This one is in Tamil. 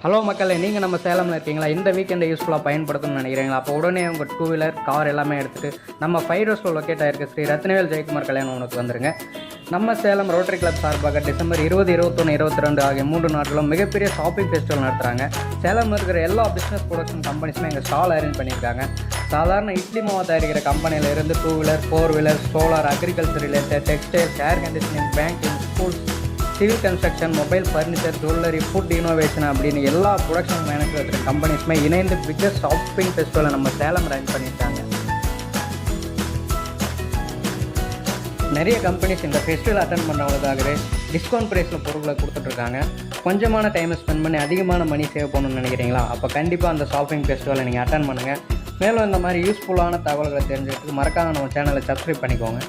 ஹலோ மக்களே, நீங்கள் நம்ம சேலமில் இருக்கீங்களா? இந்த வீக்கெண்டை யூஸ்ஃபுல்லாக பயன்படுத்தணும்னு நினைக்கிறீங்களா? அப்போ உடனே உங்கள் 2 வீலர் கார் எல்லாமே எடுத்துகிட்டு நம்ம 5 ரோஸில் லொக்கேட் ஆகிருக்கு ஸ்ரீ ரத்னவேல் ஜெயக்குமார் கல்யாணம் உனக்கு வந்துருங்க. நம்ம சேலம் ரோட்டரி கிளப் சார்பாக டிசம்பர் 20, 21, 22 ஆகிய 3 நாட்களும் மிகப்பெரிய ஷாப்பிங் ஃபெஸ்டிவல் நடத்துகிறாங்க. சேலமில் இருக்கிற எல்லா பிஸ்னஸ் ப்ரொடக்ஷன் கம்பெனிஸுமே எங்கள் ஸ்டால் அரேஞ்ச் பண்ணியிருக்காங்க. சாதாரண இட்லி மாவு தயாரிக்கிற கம்பெனியில் இருந்து 2 wheeler, 4 wheeler, solar, agriculture related, textiles, air conditioning, banking, schools, civil construction, mobile furniture, jewellery, food innovation அப்படின்னு எல்லா ப்ரொடக்ஷன் மேனுஃபேக்சரிங் கம்பெனிஸுமே இணைந்து பிக்கஸ்ட் ஷாப்பிங் ஃபெஸ்டிவலை நம்ம சேலம் ரன் பண்ணியிருக்காங்க. நிறைய கம்பெனிஸ் இந்த ஃபெஸ்டிவல் அட்டன் பண்ணுறவங்களுக்காகவே டிஸ்கவுண்ட் ப்ரைஸில் பொருட்களை கொடுத்துட்ருக்காங்க. கொஞ்சமான டைமை ஸ்பெண்ட் பண்ணி அதிகமான மணி சேவ் பண்ணணும்னு நினைக்கிறீங்களா? அப்போ கண்டிப்பாக அந்த ஷாப்பிங் ஃபெஸ்டிவலை நீங்கள் அட்டன் பண்ணுங்கள். மேலும் இந்த மாதிரி யூஸ்ஃபுல்லான தகவல்களை தெரிஞ்சுக்கிறதுக்கு மறக்காம நம்ம சேனலை சப்ஸ்கிரைப் பண்ணிக்கோங்க.